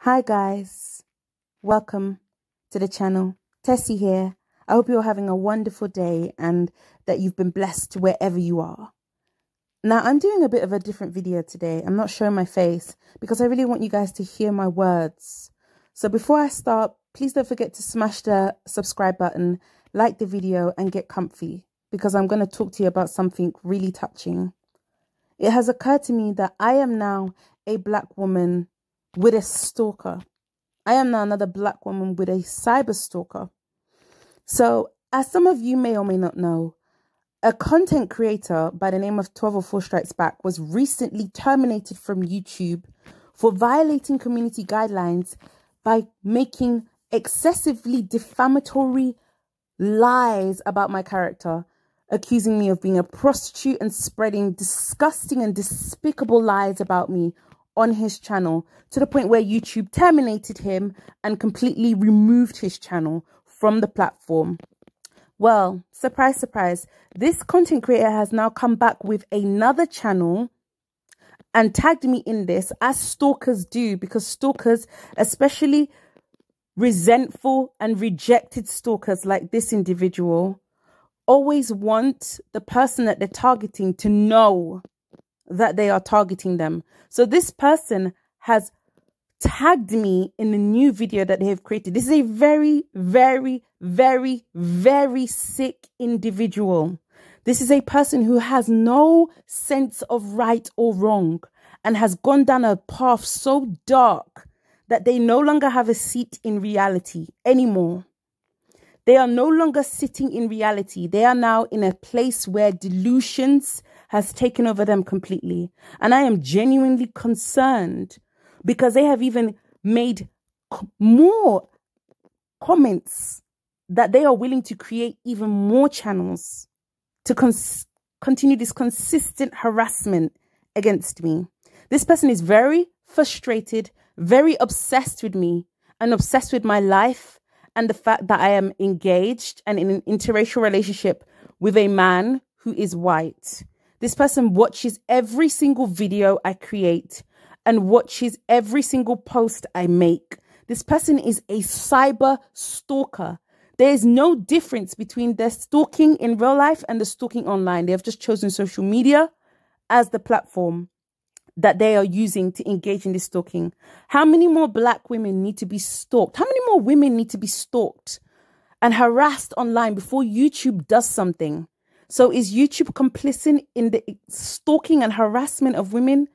Hi guys, welcome to the channel. Tessie here. I hope you're having a wonderful day and that you've been blessed wherever you are. Now I'm doing a bit of a different video today. I'm not showing my face because I really want you guys to hear my words. So before I start, please don't forget to smash the subscribe button, like the video and get comfy because I'm going to talk to you about something really touching. It has occurred to me that I am now a black woman with a stalker. I am now another black woman with a cyberstalker. So, as some of you may or may not know, a content creator by the name of 1204 Strikes Back was recently terminated from YouTube for violating community guidelines by making excessively defamatory lies about my character, accusing me of being a prostitute and spreading disgusting and despicable lies about me on his channel, to the point where YouTube terminated him and completely removed his channel from the platform. Well, surprise, surprise, this content creator has now come back with another channel and tagged me in this, as stalkers do, because stalkers, especially resentful and rejected stalkers like this individual, always want the person that they're targeting to know that they are targeting them. So this person has tagged me in the new video that they have created. This is a very, very, very, very sick individual. This is a person who has no sense of right or wrong and has gone down a path so dark that they no longer have a seat in reality anymore. They are no longer sitting in reality. They are now in a place where delusions has taken over them completely. And I am genuinely concerned because they have even made more comments that they are willing to create even more channels to continue this consistent harassment against me. This person is very frustrated, very obsessed with me and obsessed with my life and the fact that I am engaged and in an interracial relationship with a man who is white. This person watches every single video I create and watches every single post I make. This person is a cyber stalker. There is no difference between their stalking in real life and the stalking online. They have just chosen social media as the platform that they are using to engage in this stalking. How many more black women need to be stalked? How many more women need to be stalked and harassed online before YouTube does something? So is YouTube complicit in the stalking and harassment of women?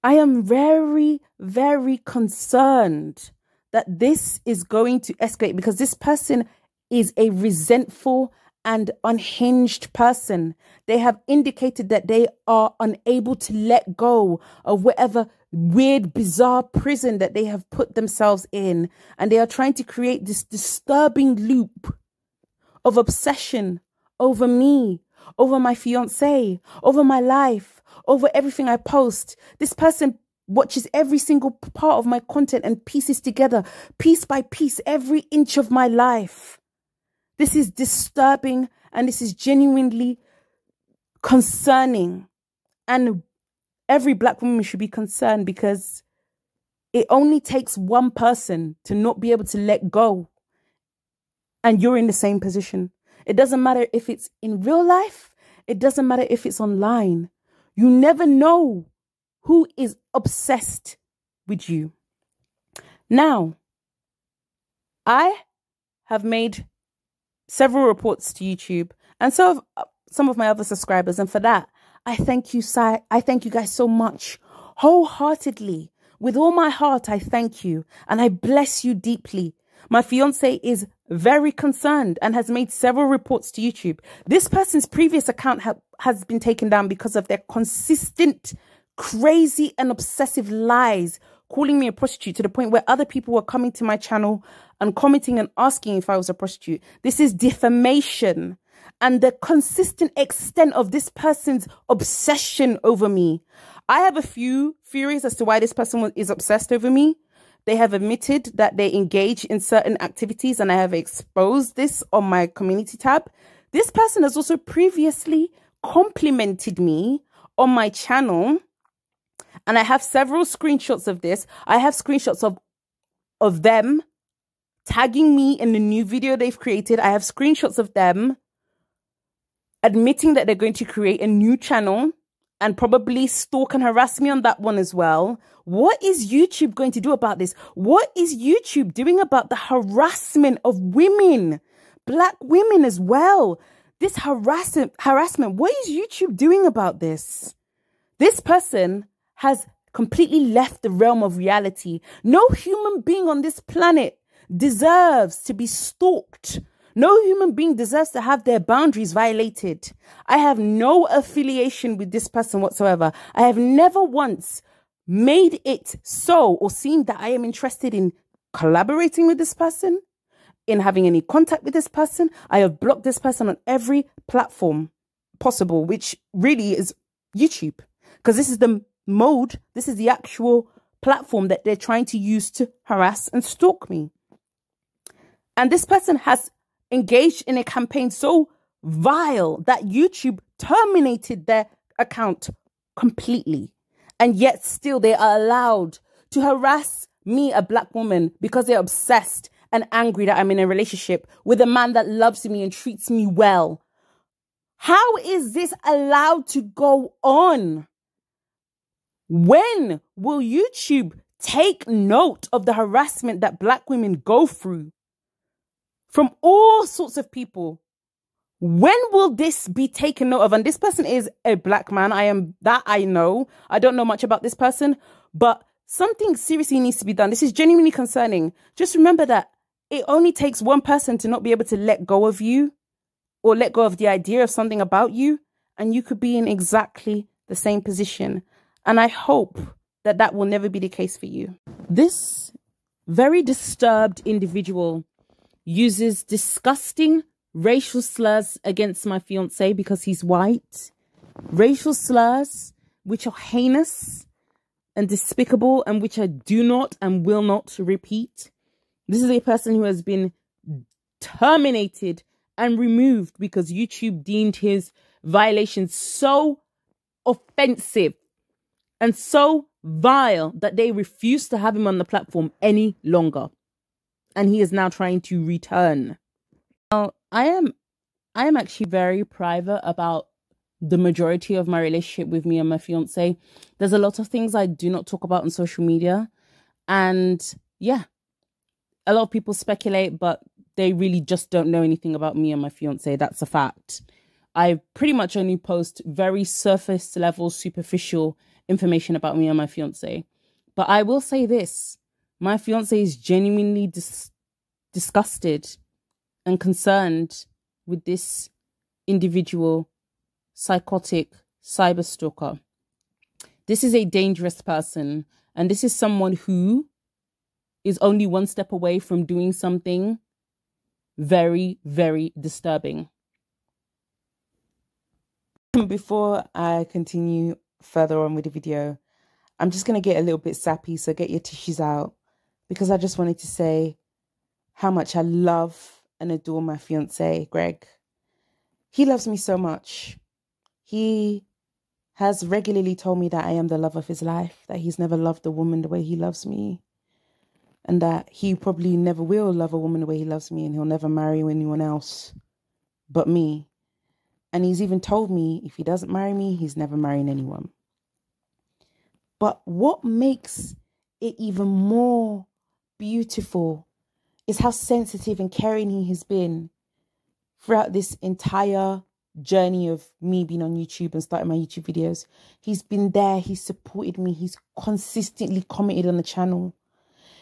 I am very, very concerned that this is going to escalate because this person is a resentful and unhinged person. They have indicated that they are unable to let go of whatever weird, bizarre prison that they have put themselves in. And they are trying to create this disturbing loop of obsession over me, over my fiance, over my life, over everything I post. This person watches every single part of my content and pieces together, piece by piece, every inch of my life. This is disturbing and this is genuinely concerning. And every black woman should be concerned because it only takes one person to not be able to let go. And you're in the same position. It doesn't matter if it's in real life. It doesn't matter if it's online. You never know who is obsessed with you. Now, I have made several reports to YouTube and so have some of my other subscribers. And for that, I thank you guys so much. Wholeheartedly, with all my heart, I thank you and I bless you deeply. My fiance is very concerned and has made several reports to YouTube. This person's previous account has been taken down because of their consistent, crazy and obsessive lies, calling me a prostitute to the point where other people were coming to my channel and commenting and asking if I was a prostitute. This is defamation. And the consistent extent of this person's obsession over me. I have a few theories as to why this person is obsessed over me. They have admitted that they engage in certain activities and I have exposed this on my community tab. This person has also previously complimented me on my channel and I have several screenshots of this. I have screenshots of of them tagging me in the new video they've created. I have screenshots of them admitting that they're going to create a new channel and probably stalk and harass me on that one as well. What is YouTube going to do about this? What is YouTube doing about the harassment of women, Black women as well? This harassment, what is YouTube doing about this? This person has completely left the realm of reality. No human being on this planet deserves to be stalked. No human being deserves to have their boundaries violated. I have no affiliation with this person whatsoever. I have never once made it so or seen that I am interested in collaborating with this person, in having any contact with this person. I have blocked this person on every platform possible, which really is YouTube, because this is the mode, this is the actual platform that they're trying to use to harass and stalk me. And this person has engaged in a campaign so vile that YouTube terminated their account completely. And yet still they are allowed to harass me, a Black woman, because they're obsessed and angry that I'm in a relationship with a man that loves me and treats me well. How is this allowed to go on? When will YouTube take note of the harassment that Black women go through from all sorts of people? When will this be taken note of? And this person is a Black man. I know. I don't know much about this person, but something seriously needs to be done. This is genuinely concerning. Just remember that it only takes one person to not be able to let go of you or let go of the idea of something about you, and you could be in exactly the same position. And I hope that that will never be the case for you. This very disturbed individual uses disgusting racial slurs against my fiance because he's white. Racial slurs which are heinous and despicable and which I do not and will not repeat. This is a person who has been terminated and removed because YouTube deemed his violations so offensive and so vile that they refuse to have him on the platform any longer. And he is now trying to return. Now, I am actually very private about the majority of my relationship with me and my fiance. There's a lot of things I do not talk about on social media. And yeah, a lot of people speculate, but they really just don't know anything about me and my fiance. That's a fact. I pretty much only post very surface level, superficial information about me and my fiance. But I will say this. My fiance is genuinely disgusted and concerned with this individual psychotic cyberstalker. This is a dangerous person, and this is someone who is only one step away from doing something very, very disturbing. Before I continue further on with the video, I'm just going to get a little bit sappy, so get your tissues out, because I just wanted to say how much I love and adore my fiance, Greg. He loves me so much. He has regularly told me that I am the love of his life, that he's never loved a woman the way he loves me, and that he probably never will love a woman the way he loves me, and he'll never marry anyone else but me. And he's even told me if he doesn't marry me, he's never marrying anyone. But what makes it even more beautiful is how sensitive and caring he has been throughout this entire journey of me being on YouTube and starting my YouTube videos. He's been there. He's supported me. He's consistently commented on the channel.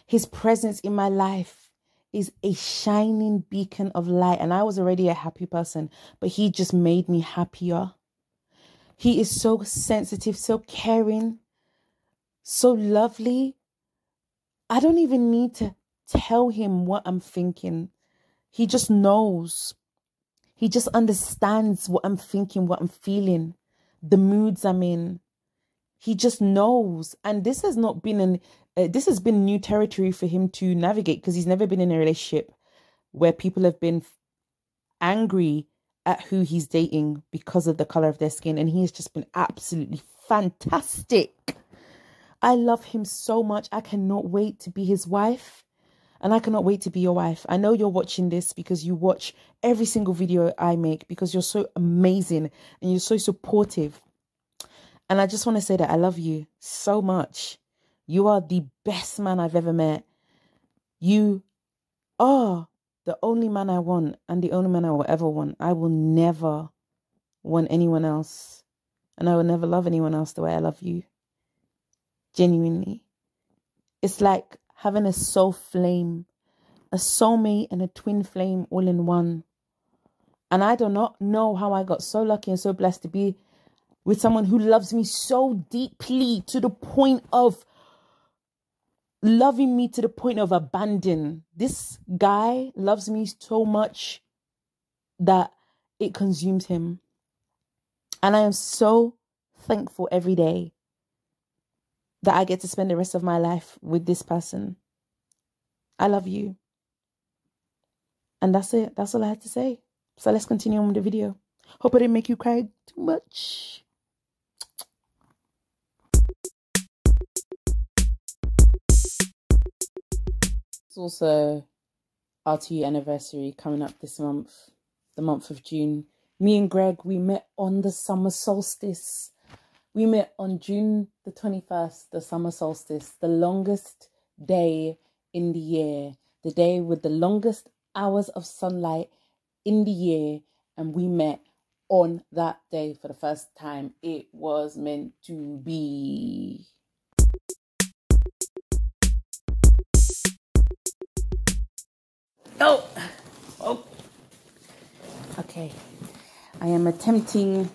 His presence in my life is a shining beacon of light. And I was already a happy person, but he just made me happier. He is so sensitive, so caring, so lovely. I don't even need to tell him what I'm thinking. He just knows. He just understands what I'm thinking, what I'm feeling, the moods I'm in. He just knows. And this has not been this has been new territory for him to navigate, because he's never been in a relationship where people have been angry at who he's dating because of the color of their skin. And he has just been absolutely fantastic. I love him so much. I cannot wait to be his wife. And I cannot wait to be your wife. I know you're watching this because you watch every single video I make, because you're so amazing and you're so supportive. And I just want to say that I love you so much. You are the best man I've ever met. You are the only man I want and the only man I will ever want. I will never want anyone else. And I will never love anyone else the way I love you. Genuinely. It's like having a soul flame, a soulmate and a twin flame all in one. And I do not know how I got so lucky and so blessed to be with someone who loves me so deeply, to the point of loving me to the point of abandon. This guy loves me so much that it consumes him. And I am so thankful every day that I get to spend the rest of my life with this person. I love you. And that's it. That's all I had to say. So let's continue on with the video. Hope I didn't make you cry too much. It's also our 2-year anniversary coming up this month, the month of June. Me and Greg, we met on the summer solstice. We met on June the 21st, the summer solstice, the longest day in the year, the day with the longest hours of sunlight in the year. And we met on that day for the first time. It was meant to be. Oh, okay. I am attempting.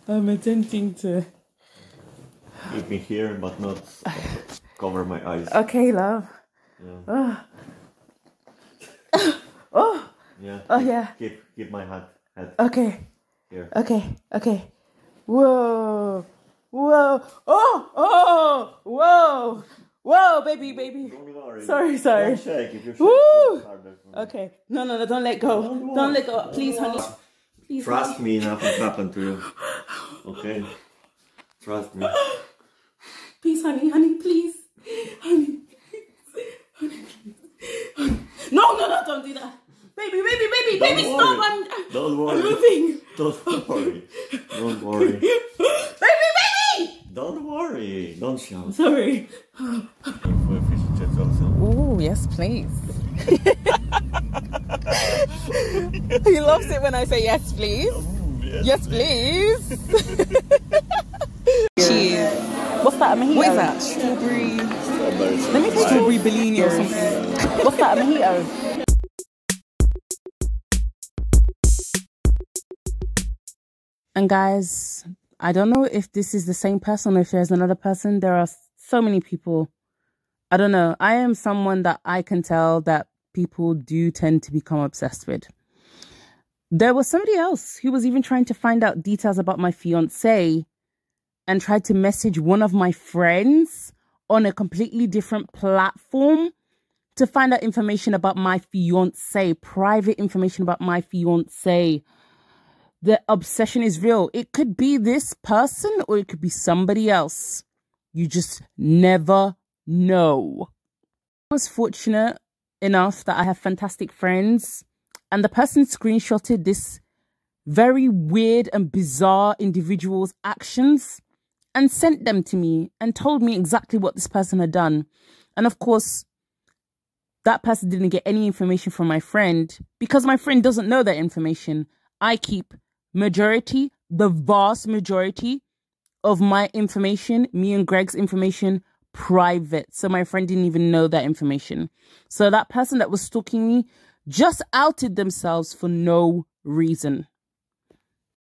I'm attempting to keep me here, but not cover my eyes. Okay, love. Yeah. Oh. Yeah. Oh, yeah. Keep my head. Okay. Here. Okay. Whoa. Oh. Whoa, baby. Don't worry. Sorry. Don't shake. If you shake, Woo. it's harder for me. Okay. No, don't let go. Don't let go. Please, honey. Please, Trust honey. me, nothing happened to you. Okay? Trust me. Please, honey, please. Honey, please. No, don't do that. Baby, stop. Don't worry. I'm moving. Don't worry. Don't worry. Baby! Don't worry. Don't shout. Sorry. Oh, yes, please. He loves it when I say yes, please. Yes, please. Cheers. What's that, a mojito? What is that? Strawberry. Let me taste strawberry Bellini or something. What's that, a mojito? And guys, I don't know if this is the same person or if there's another person. There are so many people. I don't know. I am someone that I can tell that people do tend to become obsessed with. There was somebody else who was even trying to find out details about my fiance and tried to message one of my friends on a completely different platform to find out information about my fiance, private information about my fiance. The obsession is real. It could be this person or it could be somebody else. You just never know. I was fortunate enough that I have fantastic friends, and the person screenshotted this very weird and bizarre individual's actions and sent them to me and told me exactly what this person had done. And of course, that person didn't get any information from my friend because my friend doesn't know that information. I keep the vast majority of my information, me and Greg's information, private. So my friend didn't even know that information. So that person that was stalking me just outed themselves for no reason.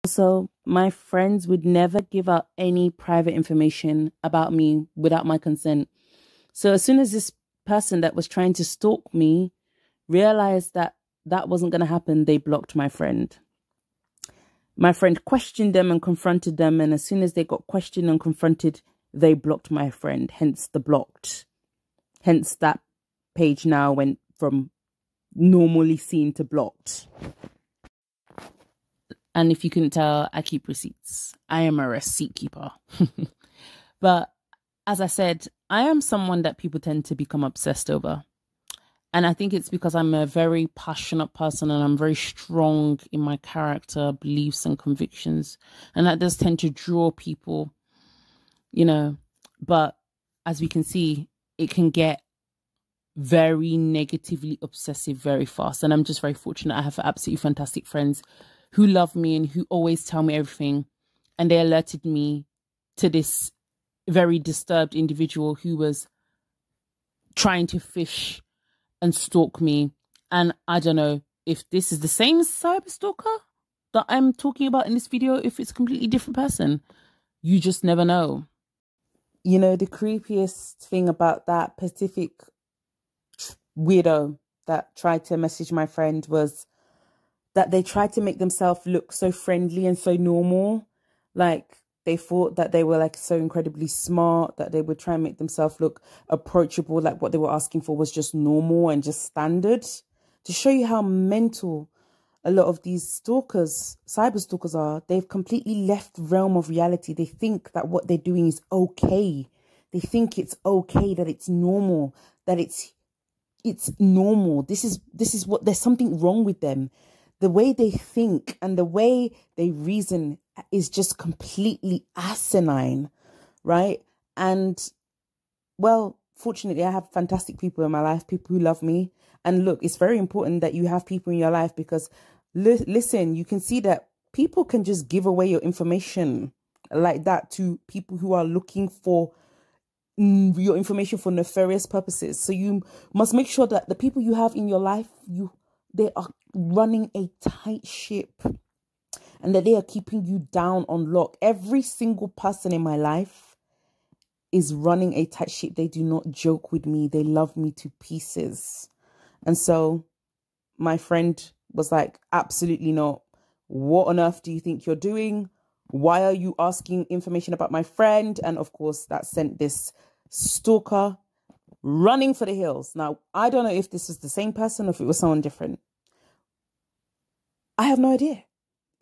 So my friends would never give out any private information about me without my consent. So as soon as this person that was trying to stalk me realized that that wasn't going to happen, they blocked my friend. My friend questioned them and confronted them, and as soon as they got questioned and confronted, they blocked my friend, hence the blocked. Hence that page now went from normally seen to blocked. And if you couldn't tell, I keep receipts. I am a receipt keeper. But as I said, I am someone that people tend to become obsessed over. And I think it's because I'm a very passionate person and I'm very strong in my character, beliefs and convictions. And that does tend to draw people, you know. But as we can see, it can get very negatively obsessive very fast. And I'm just very fortunate. I have absolutely fantastic friends who love me and who always tell me everything. And they alerted me to this very disturbed individual who was trying to fish and stalk me. And I don't know if this is the same cyberstalker that I'm talking about in this video, if it's a completely different person. You just never know. You know, the creepiest thing about that specific weirdo that tried to message my friend was that they tried to make themselves look so friendly and so normal. Like, they thought that they were like so incredibly smart that they would try and make themselves look approachable. Like what they were asking for was just normal and just standard. To show you how mental a lot of these stalkers, cyber stalkers are, they've completely left the realm of reality. They think that what they're doing is okay. They think it's okay, that it's normal, that it's normal. This is what, there's something wrong with them. The way they think and the way they reason is just completely asinine, right? And, well, fortunately, I have fantastic people in my life, people who love me. And look, it's very important that you have people in your life because, listen, you can see that people can just give away your information like that to people who are looking for your information for nefarious purposes. So you must make sure that the people you have in your life, they are running a tight ship and that they are keeping you down on lock. Every single person in my life is running a tight ship. They do not joke with me. They love me to pieces. And so my friend was like, absolutely not. What on earth do you think you're doing? Why are you asking information about my friend? And of course, that sent this stalker running for the hills. Now, I don't know if this is the same person or if it was someone different. I have no idea.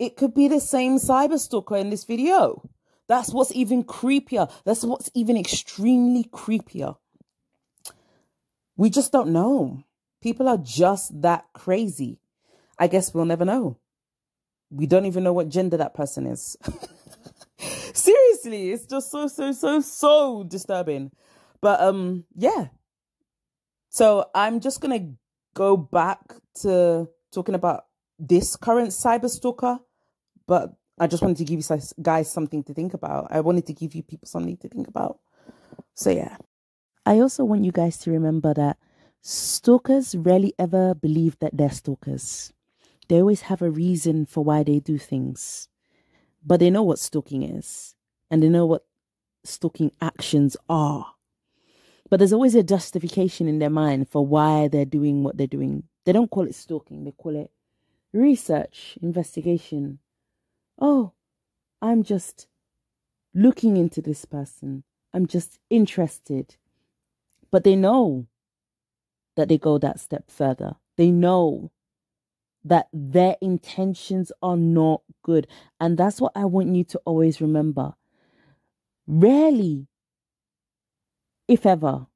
It could be the same cyber stalker in this video. That's what's even creepier. That's what's even extremely creepier. We just don't know. People are just that crazy. I guess we'll never know. We don't even know what gender that person is. Seriously, it's just so disturbing. But yeah. So I'm just gonna go back to talking about this current cyber stalker, but I just wanted to give you guys something to think about. I wanted to give you people something to think about. So yeah. I also want you guys to remember that stalkers rarely ever believe that they're stalkers. They always have a reason for why they do things. But they know what stalking is. And they know what stalking actions are. But there's always a justification in their mind for why they're doing what they're doing. They don't call it stalking. They call it research, investigation. Oh, I'm just looking into this person. I'm just interested. But they know that they go that step further. They know that their intentions are not good. And that's what I want you to always remember. Rarely, if ever,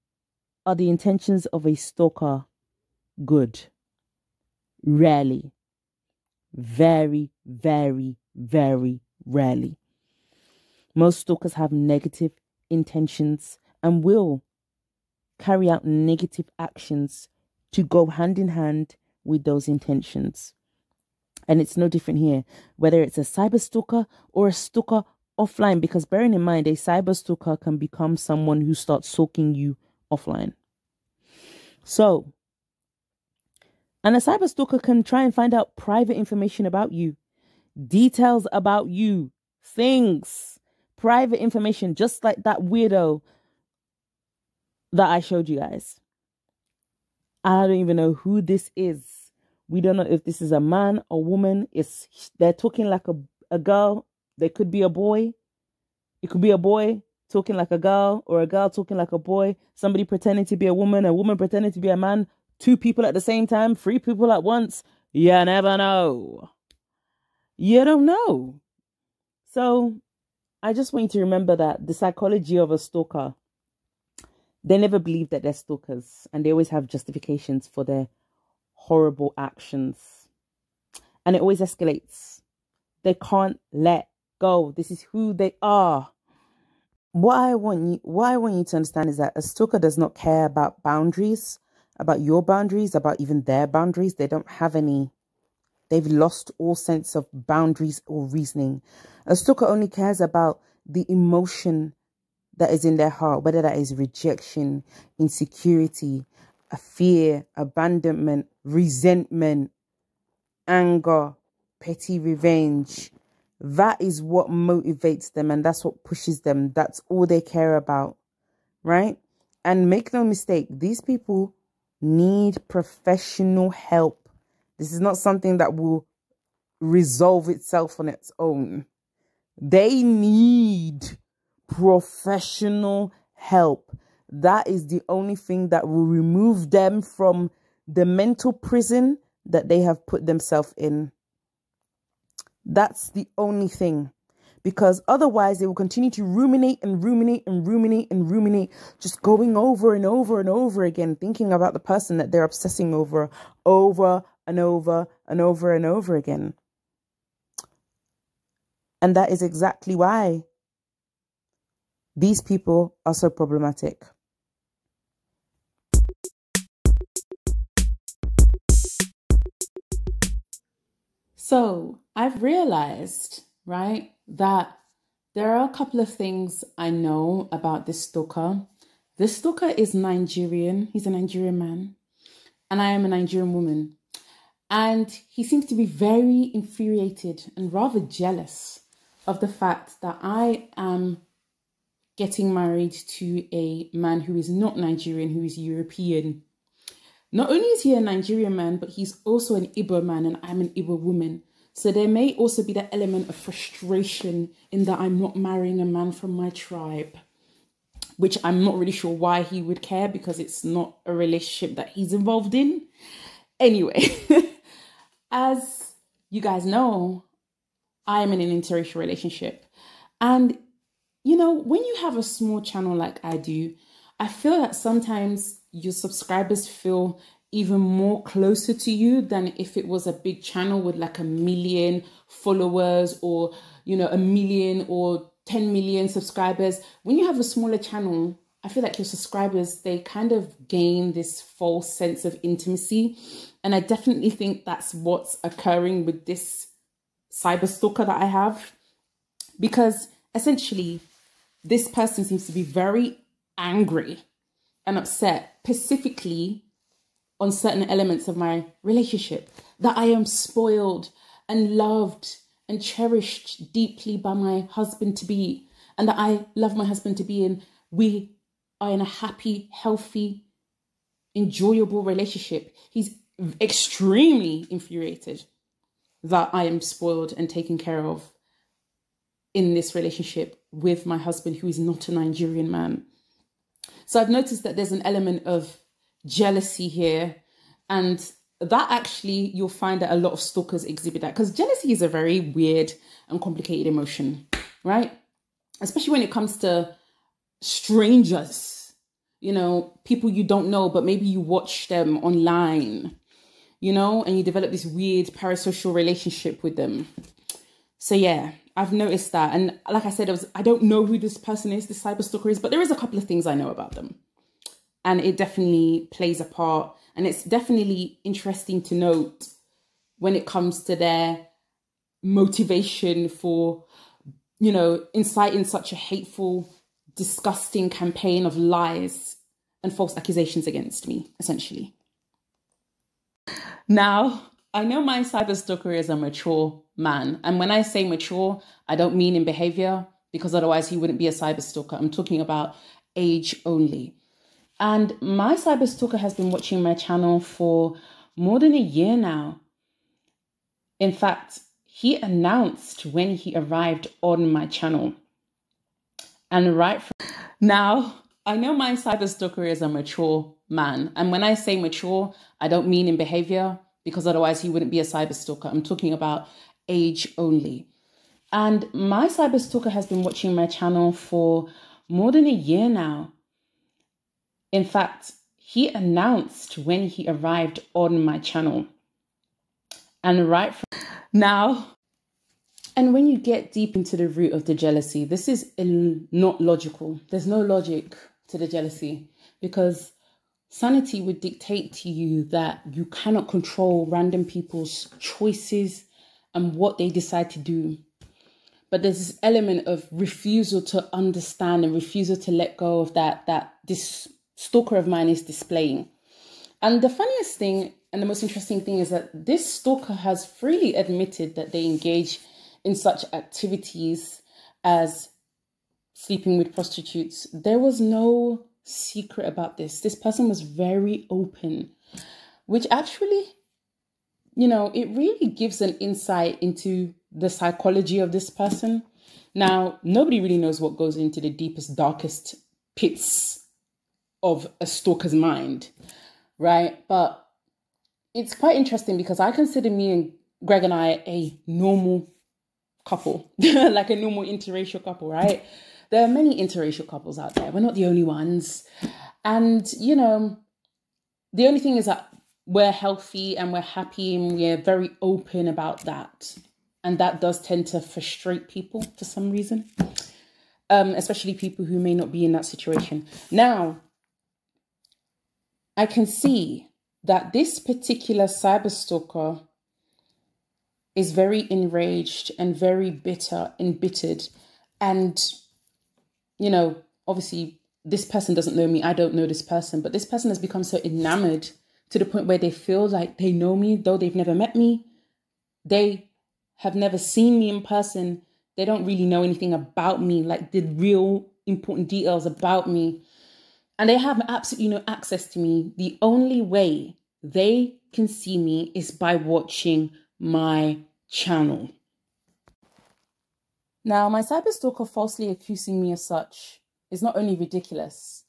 are the intentions of a stalker good. Rarely. Very, very, very rarely. Most stalkers have negative intentions and will carry out negative actions to go hand in hand with those intentions. And it's no different here, whether it's a cyber stalker or a stalker offline, because bearing in mind, a cyber stalker can become someone who starts stalking you offline. So, and a cyber stalker can try and find out private information about you, details about you, things, private information, just like that weirdo that I showed you guys. I don't even know who this is. We don't know if this is a man or woman. They're talking like a girl. They could be a boy. It could be a boy talking like a girl, or a girl talking like a boy. Somebody pretending to be a woman pretending to be a man. 2 people at the same time, 3 people at once. You never know. You don't know. So I just want you to remember that the psychology of a stalker they never believe that they're stalkers, and they always have justifications for their horrible actions. And it always escalates. They can't let go. This is who they are. What I want you to understand is that a stalker does not care about boundaries, about your boundaries, about even their boundaries. They don't have any. They've lost all sense of boundaries or reasoning. A stalker only cares about the emotion that is in their heart, whether that is rejection, insecurity, a fear, abandonment, resentment, anger, petty revenge. That is what motivates them, and that's what pushes them. That's all they care about, right? And make no mistake, these people need professional help. This is not something that will resolve itself on its own. They need professional help. That is the only thing that will remove them from the mental prison that they have put themselves in. That's the only thing. Because otherwise they will continue to ruminate and ruminate and ruminate and ruminate, just going over and over and over again, thinking about the person that they're obsessing over and over and over and over again. And that is exactly why these people are so problematic. So I've realized, right, that there are a couple of things I know about this stalker. This stalker is Nigerian. He's a Nigerian man. And I am a Nigerian woman. And he seems to be very infuriated and rather jealous of the fact that I am getting married to a man who is not Nigerian, who is European. Not only is he a Nigerian man, but he's also an Igbo man, and I'm an Igbo woman. So there may also be that element of frustration in that I'm not marrying a man from my tribe, which I'm not really sure why he would care, because it's not a relationship that he's involved in. Anyway, as you guys know, I am in an interracial relationship. And, you know, when you have a small channel like I do, I feel that sometimes your subscribers feel even more closer to you than if it was a big channel with like 1 million followers, or, you know, 1 million or 10 million subscribers. When you have a smaller channel, I feel like your subscribers, they kind of gain this false sense of intimacy. And I definitely think that's what's occurring with this cyberstalker that I have. Because essentially, this person seems to be very angry and upset, specifically on certain elements of my relationship, that I am spoiled and loved and cherished deeply by my husband-to-be, and that I love my husband-to-be, and we are in a happy, healthy, enjoyable relationship. He's extremely infuriated that I am spoiled and taken care of in this relationship with my husband, who is not a Nigerian man. So I've noticed that there's an element of jealousy here, and that actually you'll find that a lot of stalkers exhibit that, because jealousy is a very weird and complicated emotion, right? Especially when it comes to strangers, you know, people you don't know, but maybe you watch them online, you know, and you develop this weird parasocial relationship with them. So yeah, I've noticed that. And like I said, I don't know who this person is, this cyberstalker is, but there is a couple of things I know about them. And it definitely plays a part. And it's definitely interesting to note when it comes to their motivation for, you know, inciting such a hateful, disgusting campaign of lies and false accusations against me, essentially. Now, I know my cyberstalker is a mature man. And when I say mature, I don't mean in behavior, because otherwise he wouldn't be a cyberstalker. I'm talking about age only. And my cyberstalker has been watching my channel for more than a year now. In fact, he announced when he arrived on my channel. And right from now, I know my cyberstalker is a mature man. And when I say mature, I don't mean in behavior, because otherwise he wouldn't be a cyberstalker. I'm talking about age only. And my cyberstalker has been watching my channel for more than a year now. In fact, he announced when he arrived on my channel. And right from now, and when you get deep into the root of the jealousy, this is not logical. There's no logic to the jealousy, because sanity would dictate to you that you cannot control random people's choices and what they decide to do. But there's this element of refusal to understand and refusal to let go of that this stalker of mine is displaying. And the funniest thing and the most interesting thing is that this stalker has freely admitted that they engage in such activities as sleeping with prostitutes. There was no secret about this. This person was very open, which actually, it really gives an insight into the psychology of this person. Now, nobody really knows what goes into the deepest, darkest pits of a stalker's mind, right? But it's quite interesting because I consider me and Greg and I a normal couple, like a normal interracial couple, right? There are many interracial couples out there. We're not the only ones. And, the only thing is that we're healthy and we're happy and we're very open about that. And that does tend to frustrate people for some reason, especially people who may not be in that situation. Now, I can see that this particular cyberstalker is very enraged and very bitter, embittered. And, obviously this person doesn't know me. I don't know this person, but this person has become so enamored to the point where they feel like they know me, though they've never met me. They have never seen me in person. They don't really know anything about me, like the real important details about me. And they have absolutely no access to me. The only way they can see me is by watching my channel. Now, my cyberstalker falsely accusing me of such is not only ridiculous,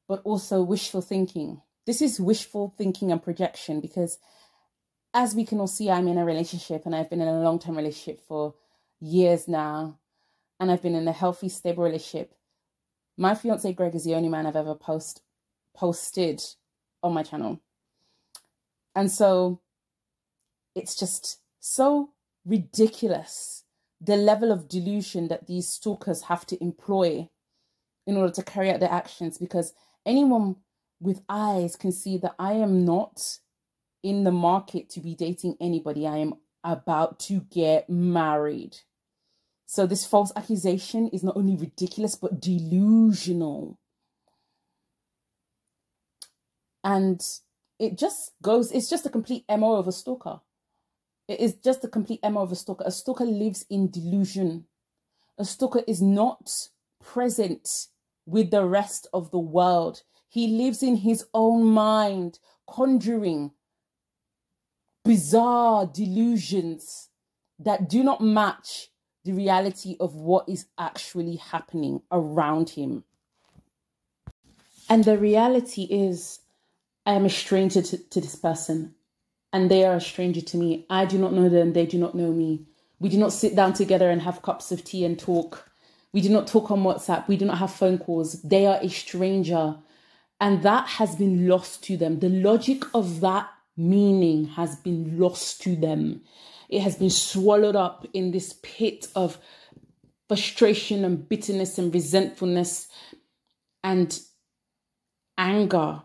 but also wishful thinking. This is wishful thinking and projection because, as we can all see, I'm in a relationship and I've been in a long-term relationship for years now. And I've been in a healthy, stable relationship. My fiance, Greg, is the only man I've ever posted on my channel. And so it's just so ridiculous, the level of delusion that these stalkers have to employ in order to carry out their actions, because anyone with eyes can see that I am not in the market to be dating anybody. I am about to get married. So this false accusation is not only ridiculous, but delusional. And it's just a complete MO of a stalker. It is just a complete MO of a stalker. A stalker lives in delusion. A stalker is not present with the rest of the world. He lives in his own mind, conjuring bizarre delusions that do not match the reality of what is actually happening around him. And the reality is, I am a stranger to this person, and they are a stranger to me. I do not know them. They do not know me. We do not sit down together and have cups of tea and talk. We do not talk on WhatsApp. We do not have phone calls. They are a stranger. And that has been lost to them. The logic of that meaning has been lost to them. It has been swallowed up in this pit of frustration and bitterness and resentfulness and anger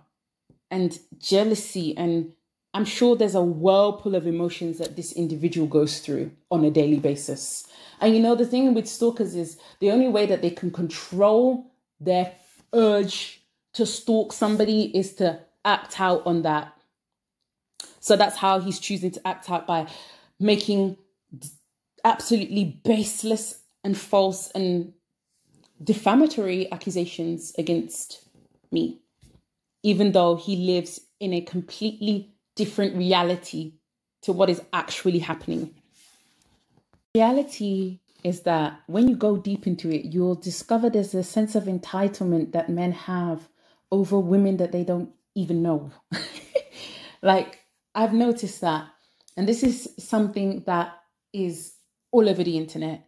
and jealousy. And I'm sure there's a whirlpool of emotions that this individual goes through on a daily basis. And the thing with stalkers is the only way that they can control their urge to stalk somebody is to act out on that. So that's how he's choosing to act out, by making absolutely baseless and false and defamatory accusations against me, even though he lives in a completely different reality to what is actually happening. Reality is that when you go deep into it, you'll discover there's a sense of entitlement that men have over women that they don't even know. Like, I've noticed that. And this is something that is all over the internet.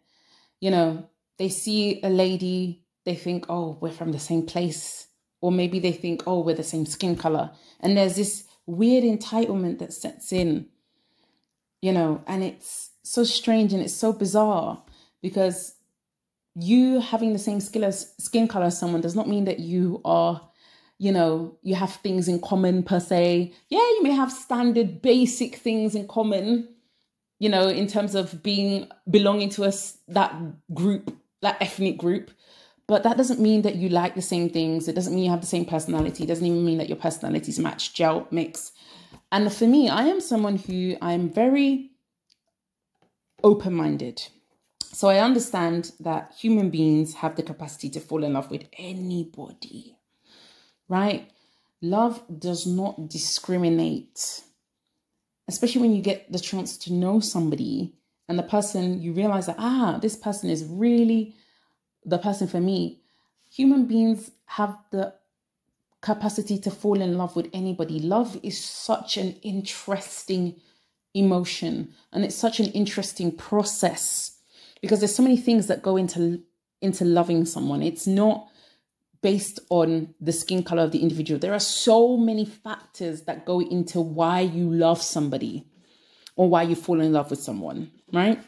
They see a lady, they think, oh, we're from the same place. or maybe they think, oh, we're the same skin color. And there's this weird entitlement that sets in, you know, and it's so strange and it's so bizarre, because you having the same skin color as someone does not mean that you are, you know, you have things in common per se. Yeah, you may have standard basic things in common, you know, in terms of belonging to that group, that ethnic group. But that doesn't mean that you like the same things. It doesn't mean you have the same personality. It doesn't even mean that your personalities match, gel, mix. And for me, I am someone who I'm very open-minded. So I understand that human beings have the capacity to fall in love with anybody, right? Love does not discriminate, especially when you get the chance to know somebody and the person, you realize that, this person is really the person for me. Human beings have the capacity to fall in love with anybody. Love is such an interesting emotion, and it's such an interesting process, because there's so many things that go into loving someone. It's not based on the skin color of the individual. There are so many factors that go into why you love somebody or why you fall in love with someone, right?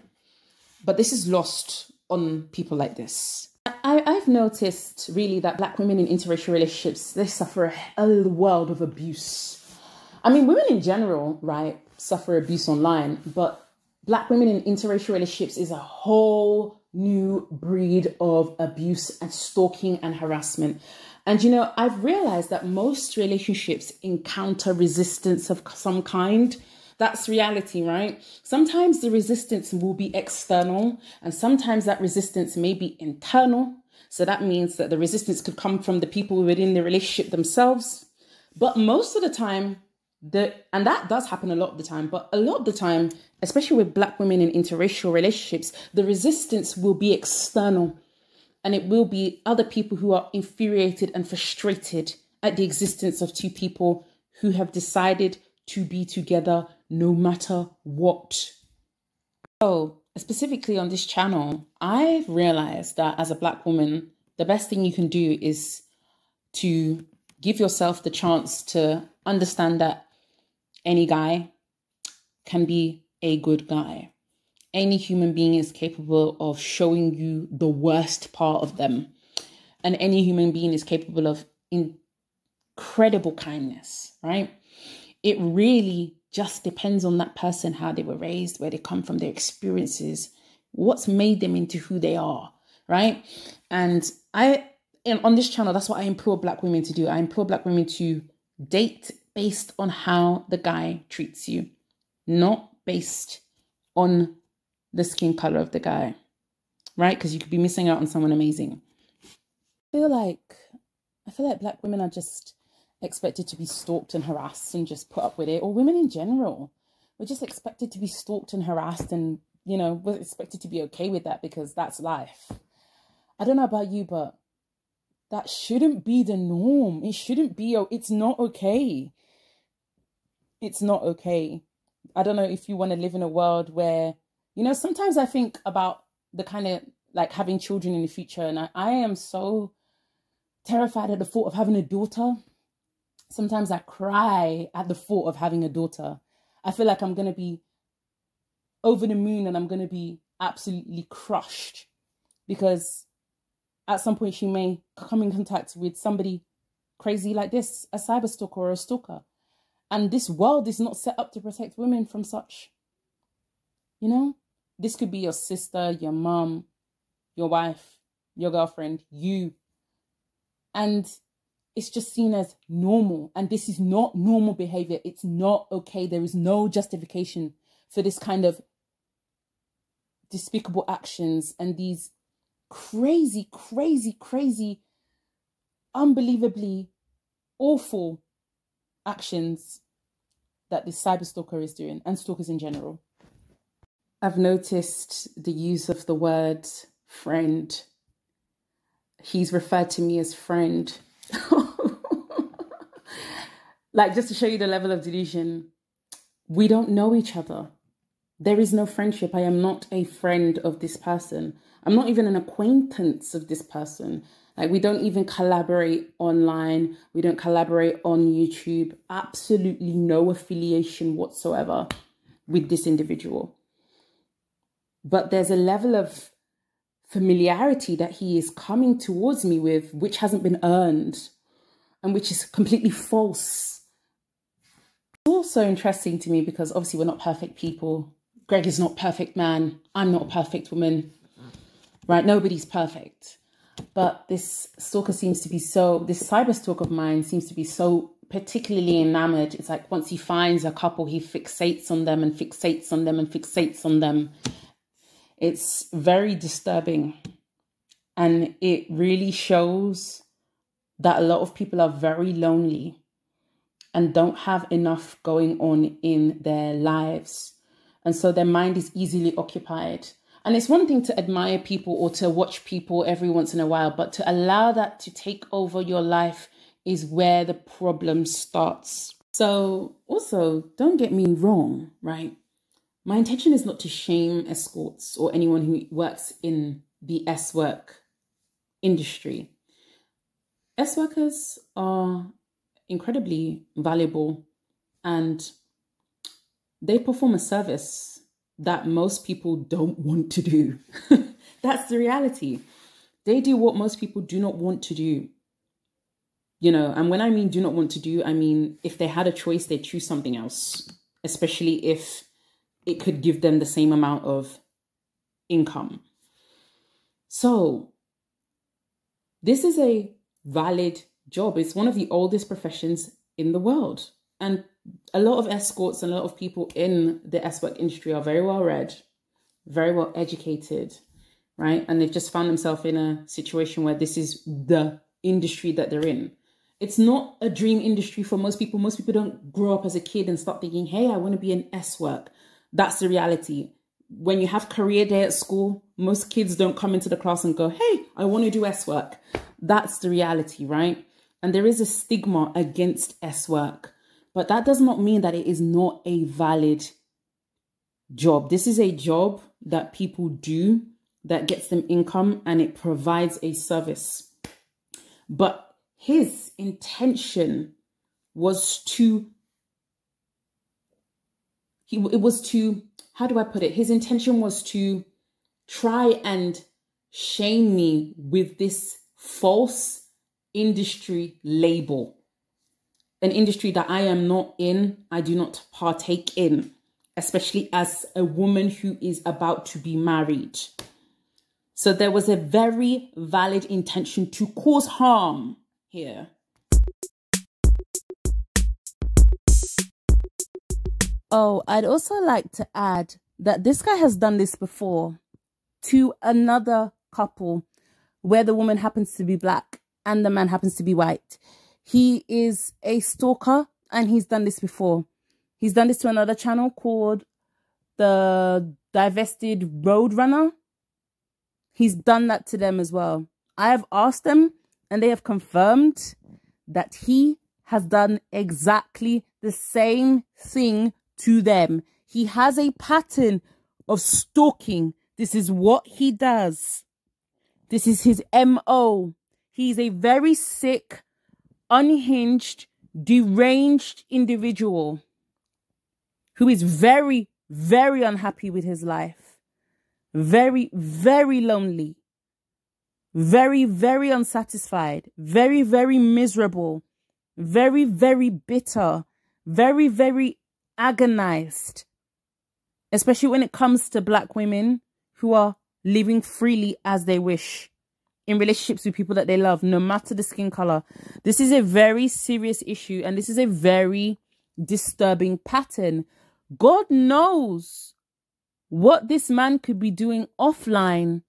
But this is lost on people like this. I've noticed really that Black women in interracial relationships, they suffer a world of abuse. I mean, women in general, right, suffer abuse online, but Black women in interracial relationships is a whole new breed of abuse and stalking and harassment. And, you know, I've realized that most relationships encounter resistance of some kind. That's reality, right? Sometimes the resistance will be external, and sometimes that resistance may be internal. So that means that the resistance could come from the people within the relationship themselves. But most of the time, and that does happen a lot of the time, but a lot of the time, especially with Black women in interracial relationships, the resistance will be external, and it will be other people who are infuriated and frustrated at the existence of two people who have decided to be together no matter what. So specifically on this channel, I've realized that as a Black woman, the best thing you can do is to give yourself the chance to understand that any guy can be a good guy. Any human being is capable of showing you the worst part of them. And any human being is capable of incredible kindness, right? It really just depends on that person, how they were raised, where they come from, their experiences, what's made them into who they are, right? And on this channel, that's what I implore Black women to do. I implore Black women to date based on how the guy treats you, not based on the skin color of the guy, right? Because you could be missing out on someone amazing. I feel like Black women are just expected to be stalked and harassed and just put up with it, or women in general. We're just expected to be stalked and harassed, and, you know, we're expected to be okay with that because that's life. I don't know about you, but that shouldn't be the norm. It shouldn't be. It's not okay. It's not okay. I don't know if you want to live in a world where, you know, sometimes I think about the kind of like having children in the future, and I am so terrified at the thought of having a daughter. Sometimes I cry at the thought of having a daughter. I feel like I'm going to be over the moon and I'm going to be absolutely crushed, because at some point she may come in contact with somebody crazy like this, a cyberstalker or a stalker. And this world is not set up to protect women from such. You know, this could be your sister, your mom, your wife, your girlfriend, you. And it's just seen as normal. And this is not normal behavior. It's not okay. There is no justification for this kind of despicable actions and these crazy, crazy, crazy, unbelievably awful actions that this cyberstalker is doing, and stalkers in general. I've noticed the use of the word friend. He's referred to me as friend. Like, just to show you the level of delusion, we don't know each other. There is no friendship. I am not a friend of this person. I'm not even an acquaintance of this person. Like, we don't even collaborate online. We don't collaborate on YouTube. Absolutely no affiliation whatsoever with this individual. But there's a level of familiarity that he is coming towards me with, which hasn't been earned and which is completely false. It's also interesting to me because obviously we're not perfect people. Greg is not a perfect man. I'm not a perfect woman, right? Nobody's perfect. But this stalker seems to be this cyber stalk of mine seems to be so particularly enamored. It's like once he finds a couple, he fixates on them and fixates on them and fixates on them. It's very disturbing. And it really shows that a lot of people are very lonely and don't have enough going on in their lives. And so their mind is easily occupied. And it's one thing to admire people or to watch people every once in a while, but to allow that to take over your life is where the problem starts. So also, don't get me wrong, right? My intention is not to shame escorts or anyone who works in the S-work industry. S-workers are incredibly valuable and they perform a service that most people don't want to do. That's the reality. They do what most people do not want to do. You know, and when I mean do not want to do, I mean, if they had a choice, they'd choose something else, especially if it could give them the same amount of income. So this is a valid job. It's one of the oldest professions in the world. And a lot of escorts and a lot of people in the S-work industry are very well read, very well educated, right? And they've just found themselves in a situation where this is the industry that they're in. It's not a dream industry for most people. Most people don't grow up as a kid and start thinking, hey, I want to be an S-work. That's the reality. When you have career day at school, most kids don't come into the class and go, hey, I want to do S-work. That's the reality, right? And there is a stigma against S-work. But that does not mean that it is not a valid job. This is a job that people do that gets them income and it provides a service. But his intention was to, how do I put it? His intention was to try and shame me with this false industry label. An industry that I am not in, I do not partake in, especially as a woman who is about to be married. So there was a very valid intention to cause harm here. Oh, I'd also like to add that this guy has done this before to another couple where the woman happens to be black and the man happens to be white. He is a stalker and he's done this before. He's done this to another channel called the Divested Roadrunner. He's done that to them as well. I have asked them and they have confirmed that he has done exactly the same thing to them. He has a pattern of stalking. This is what he does. This is his MO. He's a very sick, unhinged, deranged individual who is very, very unhappy with his life. Very, very lonely. Very, very unsatisfied. Very, very miserable. Very, very bitter. Very, very agonized. Especially when it comes to black women who are living freely as they wish in relationships with people that they love, no matter the skin color. This is a very serious issue and this is a very disturbing pattern. God knows what this man could be doing offline.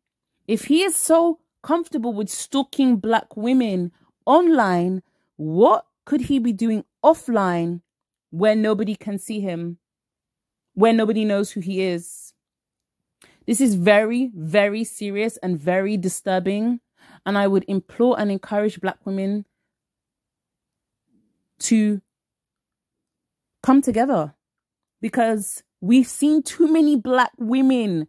If he is so comfortable with stalking black women online, what could he be doing offline where nobody can see him, where nobody knows who he is? This is very, very serious and very disturbing. And I would implore and encourage black women to come together, because We've seen too many black women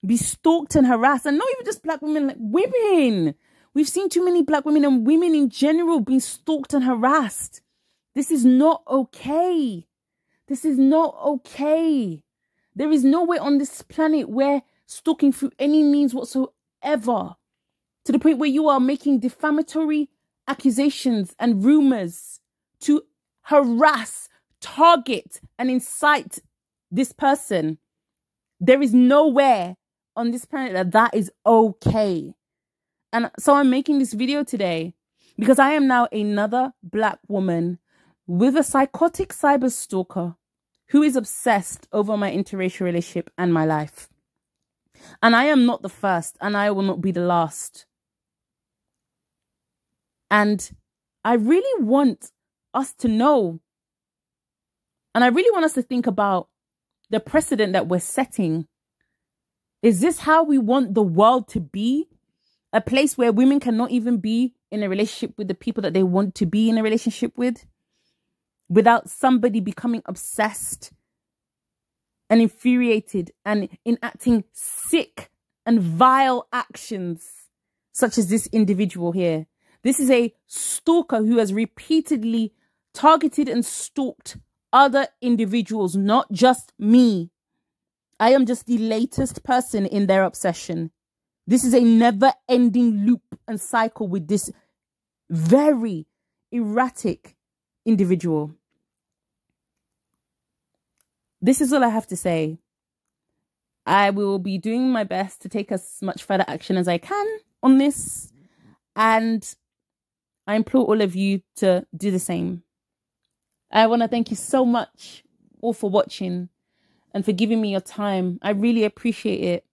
be stalked and harassed, and not even just black women, like women. We've seen too many black women and women in general being stalked and harassed. This is not okay. This is not okay. There is nowhere on this planet where stalking through any means whatsoever, to the point where you are making defamatory accusations and rumors to harass, target, and incite this person. There is nowhere on this planet that is okay. And so I'm making this video today because I am now another black woman with a psychotic cyberstalker who is obsessed over my interracial relationship and my life. And I am not the first, and I will not be the last. And I really want us to know, and I really want us to think about the precedent that we're setting. Is this how we want the world to be? A place where women cannot even be in a relationship with the people that they want to be in a relationship with, without somebody becoming obsessed and infuriated and enacting sick and vile actions, such as this individual here. This is a stalker who has repeatedly targeted and stalked other individuals, not just me. I am just the latest person in their obsession. This is a never-ending loop and cycle with this very erratic individual. This is all I have to say. I will be doing my best to take as much further action as I can on this. And I implore all of you to do the same. I want to thank you so much all for watching and for giving me your time. I really appreciate it.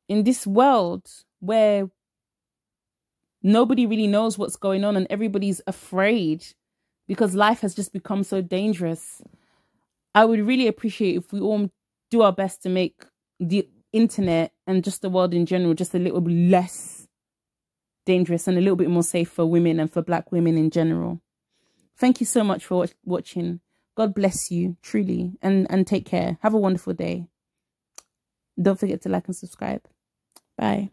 In this world where nobody really knows what's going on and everybody's afraid because life has just become so dangerous, I would really appreciate if we all do our best to make the internet and just the world in general just a little bit less dangerous and a little bit more safe for women and for black women in general. Thank you so much for watching. God bless you, truly, and take care. Have a wonderful day. Don't forget to like and subscribe. Bye.